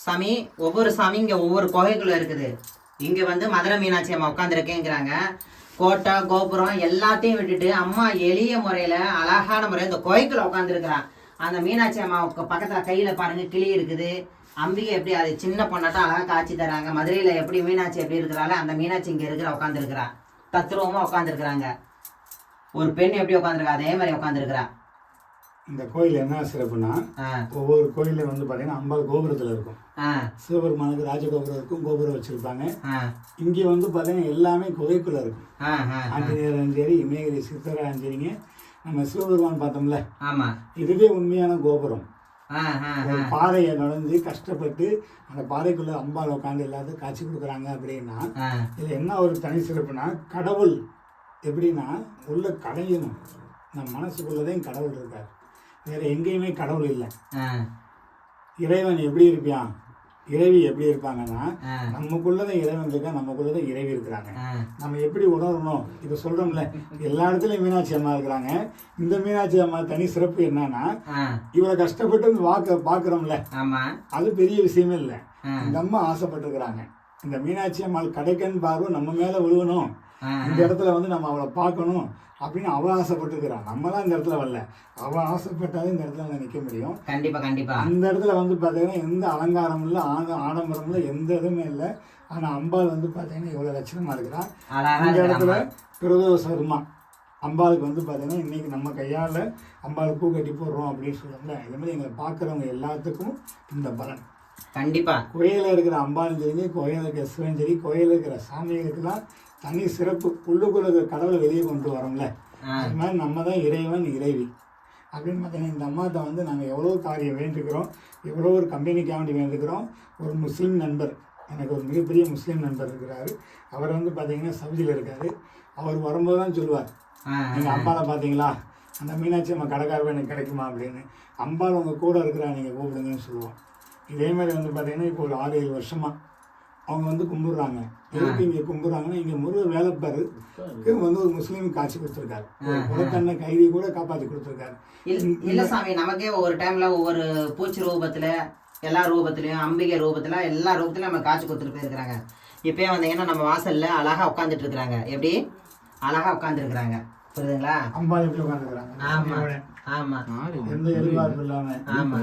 சாமி ஒவ்வொரு சாமி இங்கே ஒவ்வொரு குகைக்குள்ள இருக்குது. இங்கே வந்து மதுரை மீனாட்சி அம்மா உட்காந்துருக்கேங்கிறாங்க. கோட்டை கோபுரம் எல்லாத்தையும் விட்டுட்டு அம்மா எளிய முறையில் அழகான முறையில் இந்த குகைக்குள்ள உட்காந்துருக்கிறான். அந்த மீனாட்சி அம்மாவுக்கு பக்கத்தில் கையில் பாருங்க கிளி இருக்குது. அம்பிகை எப்படி அது சின்ன பொண்ணாட்டம் அழகாக காட்சி தராங்க. மதுரையில் எப்படி மீனாட்சி எப்படி இருக்கிறாள் அந்த மீனாட்சி இங்கே இருக்கிற உட்காந்துருக்கிறா. தத்ரூபமாக உட்காந்துருக்குறாங்க. ஒரு பெண் எப்படி உட்காந்துருக்கா அதே மாதிரி உட்காந்துருக்கிறா. இந்த கோயில் என்ன சிறப்புனா ஒவ்வொரு கோயில வந்து பாத்தீங்கன்னா 50 கோபுரத்துல இருக்கும். சிவபெருமானுக்கு ராஜகோபுரம் இருக்கும், கோபுரம் வச்சிருப்பாங்க. இங்க வந்து பாத்தீங்கன்னா எல்லாமே குகைக்குள்ள இருக்கும். ஆஞ்சநேயர் சரி, இமயகிரி சித்தராஜன் சரிங்க. நம்ம சிவபெருமான் பார்த்தோம்ல, இதுவே உண்மையான கோபுரம். பாறையை நடந்து கஷ்டப்பட்டு அந்த பாறைக்குள்ள அம்பாள் உட்காந்து எல்லாத்துக்கும் காட்சி கொடுக்குறாங்க. அப்படின்னா இதுல என்ன ஒரு தனி சிறப்புனா, கடவுள் எப்படின்னா உள்ள கடையணும். நம்ம மனசுக்குள்ளதான் கடவுள் இருக்காரு, வேற எங்கேயுமே கடவுள் இல்லை. இறைவன் எப்படி இருப்பான், இறைவி எப்படி இருப்பாங்கன்னா நமக்குள்ளதான் இறைவன் இருக்கா, நமக்குள்ளதான் இறைவி இருக்கிறாங்க. நம்ம எப்படி உணரணும், இப்ப சொல்றோம்ல எல்லா இடத்துலயும் மீனாட்சி அம்மா இருக்கிறாங்க. இந்த மீனாட்சி அம்மா தனி சிறப்பு என்னன்னா, இவரை கஷ்டப்பட்டு பாக்குறோம்ல, அது பெரிய விஷயமே இல்லை. இந்த அம்மா ஆசைப்பட்டிருக்கிறாங்க. இந்த மீனாட்சி அம்மாள் கடைக்கன் பார்வை நம்ம மேல விழுவணும், இந்த இடத்துல வந்து நம்ம அவளை பார்க்கணும் அப்படின்னு அவ ஆசைப்பட்டுருக்கிறான். நம்மளாம் இந்த இடத்துல வரல, அவ ஆசைப்பட்டாலும் இந்த இடத்துல வந்து நிற்க முடியும். கண்டிப்பா கண்டிப்பா. அந்த இடத்துல வந்து பார்த்தீங்கன்னா எந்த அலங்காரம் இல்லை, ஆடம்பரம் இல்லை, எந்த இதுவுமே இல்லை. ஆனா அம்பாள் வந்து பார்த்தீங்கன்னா இவ்வளவு லட்சணமா இருக்கிறான். இந்த இடத்துல பிரதோஷமா அம்பாளுக்கு வந்து பார்த்தீங்கன்னா இன்னைக்கு நம்ம கையால் அம்பாளுக்கு பூ கட்டி போடுறோம் அப்படின்னு சொல்லுவோம்ல, இது மாதிரி எங்களை பார்க்குறவங்க எல்லாத்துக்கும் இந்த பலன் கண்டிப்பா. கோயிலில் இருக்கிற அம்பாலும் சரி, கோயிலில் இருக்கிற சிவன் சரி, கோயிலில் இருக்கிற சாமிகளுக்கெல்லாம் தனி சிறப்பு. உள்ளுக்குள்ள இருக்கிற கடவுளை வெளியே கொண்டு வரோம்ல, அது மாதிரி நம்ம தான் இறைவன் இறைவி அப்படின்னு பார்த்தீங்கன்னா இந்த அம்மாட்ட வந்து நாங்கள் எவ்வளோ காரியம் வேண்டிக்கிறோம், எவ்வளோ ஒரு கம்பெனிக்காக வேண்டி வேண்டிக்கிறோம். ஒரு முஸ்லீம் நண்பர், எனக்கு ஒரு மிகப்பெரிய முஸ்லீம் நண்பர் இருக்கிறாரு. அவர் வந்து பார்த்தீங்கன்னா சவுதியில் இருக்காரு. அவர் வரும்போது தான் சொல்லுவார், நீங்கள் அம்பாவை பார்த்தீங்களா, அந்த மீனாட்சி அம்மா கடைக்காரவை எனக்கு கிடைக்குமா அப்படின்னு. அம்பாள் உங்கள் கூட இருக்கிறா, நீங்கள் கூப்பிடுங்கன்னு சொல்லுவோம். இதே மாதிரி வந்து பார்த்தீங்கன்னா இப்போ ஒரு 6-7 வருஷமாக அவங்க வந்து கும்பிடுறாங்க. எதுக்கு இங்கே கும்பிடுறாங்கன்னா, இங்கே முருகர் வேலைப்பாருக்கு வந்து ஒரு முஸ்லீம் காட்சி கொடுத்துருக்காரு. குலக்கண்ண கைதி கூட காப்பாற்றி கொடுத்துருக்காரு. இல்ல சாமி, நமக்கே ஒவ்வொரு டைம்ல ஒவ்வொரு பூச்சி ரூபத்துல, எல்லா ரூபத்திலையும், அம்பிகை ரூபத்துல, எல்லா ரூபத்திலையும் நம்ம காட்சி கொடுத்துட்டு போயிருக்கிறாங்க. இப்பயே வந்தீங்கன்னா நம்ம வாசல்ல அழகா உட்காந்துட்டு இருக்கிறாங்க. எப்படி அழகா உட்கார்ந்து இருக்கிறாங்க, புரியுதுங்களா? அம்பா எப்படி உட்காந்துருக்காங்க. ஆமா ஆமா, எந்த எதிர்பார்ப்பு இல்லாம. ஆமா,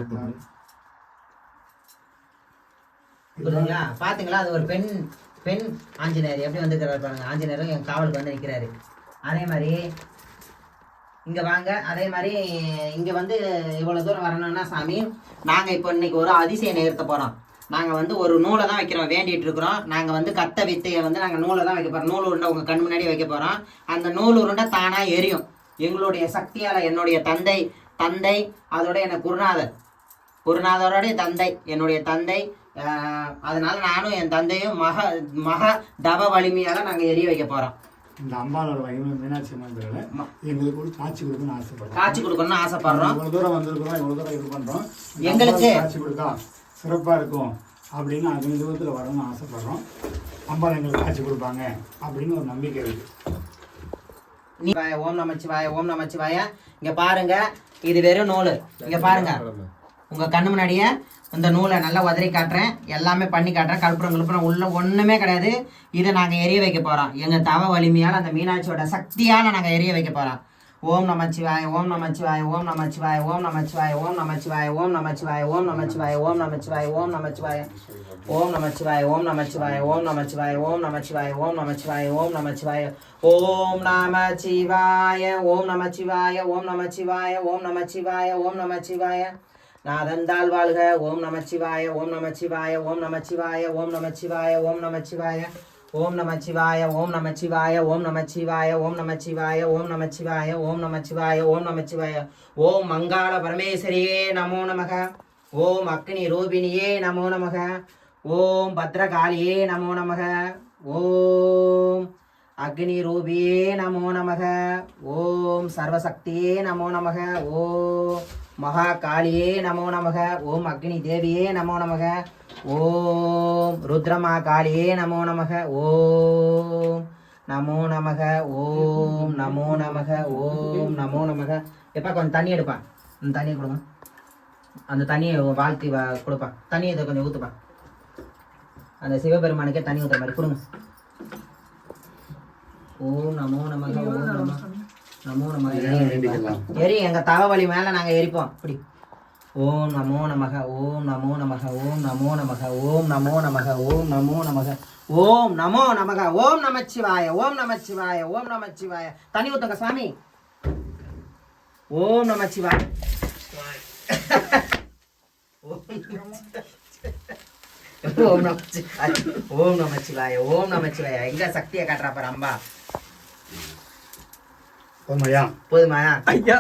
புரியுதுங்களா? பாத்தீங்களா? அது ஒரு பெண் ஆஞ்சநேயர் எப்படி வந்துக்கிறாரு பாருங்க. ஆஞ்சநேயரும் என் காவலுக்கு வந்து நிற்கிறாரு. அதே மாதிரி இங்க வாங்க. அதே மாதிரி இங்க வந்து இவ்வளவு தூரம் வரணும்னா சாமி, நாங்க இப்போ இன்னைக்கு ஒரு அதிசயம் நிகழ்த்த போறோம். நாங்க வந்து ஒரு நூலை தான் வைக்கிறோம், வேண்டிட்டு இருக்கிறோம். நாங்க வந்து கத்த வித்தையை வந்து நாங்க நூலை தான் வைக்க போறோம். நூல் உருண்டை உங்க கண் முன்னாடி வைக்க போறோம். அந்த நூல் உருண்டை தானா எரியும். எங்களுடைய சக்தியால என்னுடைய தந்தை அதோட எனக்கு குருநாதரோடைய தந்தை, என்னுடைய தந்தை. அதனால நானும் என் தந்தையும் மக தவ வலிமையால நாங்க எரிய வைக்க போறோம். இந்த அம்பாளோட வலிமை மீனாட்சி மந்திரில எங்களுக்கு ஒரு காட்சி கொடுக்கணும்னு ஆசைப்படுறோம். காட்சி கொடுக்கணும்னு ஆசைப்படுறோம். இவ்வளவு தூரம் வந்திருக்கிறோம், இவ்வளவு தூரம் இது பண்றோம், எங்களுக்கு காட்சி கொடுத்தா சிறப்பா இருக்கும் அப்படின்னு அந்த தூரத்துல வரணும்னு ஆசைப்படுறோம். அம்பாள் எங்களுக்கு காட்சி கொடுப்பாங்க அப்படின்னு ஒரு நம்பிக்கை இருக்கு. ஓம் நமச்சிவாய, ஓம் நமச்சிவாய. இங்க பாருங்க, இது வெறும் நூல். இங்க பாருங்க, உங்க கண்ணு முன்னாடியே இந்த நூலை நல்லா உதறி காட்டுறேன், எல்லாமே பண்ணி காட்டுறேன். கல்புரம் உள்ள ஒண்ணுமே கிடையாது. இதை நாங்க எரிய வைக்க போறோம். எங்க தவ வலிமையால, அந்த மீனாட்சியோட சக்தியால நாங்க எரிய வைக்க போறோம். ஓம் நமச்சிவாய, ஓம் நமச்சிவாய, ஓம் நமச்சிவாய, ஓம் நமச்சிவாய, ஓம் நமச்சிவாய, ஓம் நமச்சிவாய, ஓம் நமச்சிவாய, ஓம் நமச்சிவாய, ஓம் நமச்சிவாய, ஓம் நமச்சிவாய, ஓம் நமச்சிவாய, ஓம் நமச்சிவாய, ஓம் நமச்சிவாய, ஓம் நமச்சிவாய, ஓம் நமச்சிவாய, ஓம் நமச்சிவாய, ஓம் நமச்சிவாய, ஓம் நமச்சிவாய, ஓம் நமச்சிவாய, ஓம் நமச்சிவாய. நாதந்தாள் வாழ்க. ஓம் நமச்சிவாய, ஓம் நமச்சிவாய, ஓம் நமச்சிவாய, ஓம் நமச்சிவாய, ஓம் நமச்சிவாய, ஓம் நமச்சிவாய, ஓம் நமச்சிவாய, ஓம் நமச்சிவாய, ஓம் நமச்சிவாய, ஓம் நமச்சிவாய, ஓம் நமச்சிவாய, ஓம் நமச்சிவாய. ஓம் மங்காள பரமேஸ்வரியே நமோ நமக. ஓம் அக்னி ரூபிணியே நமோ நமக. ஓம் பத்ரகாளியே நமோ நமக. ஓம் அக்னி ரூபியே நமோ நமக. ஓம் சர்வசக்தியே நமோ நமக. ஓம் மகாகாளியே நமோ நமக. ஓம் அக்னி தேவியே நமோ நமக. ஓம் ருத்ரமா காளியே நமோ நமக. ஓம் நமோ நமக. ஓம் நமோ நமக. ஓம் நமோ நமக. எப்பா கொஞ்சம் தண்ணி எடுப்பா, அந்த தண்ணியை கொடுங்க. அந்த தண்ணியை வாழ்த்தி கொடுப்பா. தண்ணியை இதை கொஞ்சம் ஊற்றுப்பா. அந்த சிவபெருமானுக்கே தண்ணி ஊற்றுற மாதிரி கொடுங்க. ஓம் நமோ நமக ஓம் நம நமோ நமக. எரி எங்க தவவழி மேல நாங்க எரிப்போம். இப்படி ஓம் நமோ நமக ஓம் நமோ நமக ஓம் நமோ நமக ஓம் நமோ நமக ஓம் நமோ நமக ஓம் நமோ நமக ஓம் நமச்சிவாய ஓம் நமச்சிவாய ஓம் நமச்சிவாய. தண்ணி ஊத்துங்க சாமி. ஓம் நமச்சிவாய ஓம் நமச்சிவாய ஓம் நமச்சிவாய ஓம் நமச்சிவாய. எங்க சக்தியை காட்டுறா பாரு அம்பா. போதுமாயா? போதுமா ஐயா?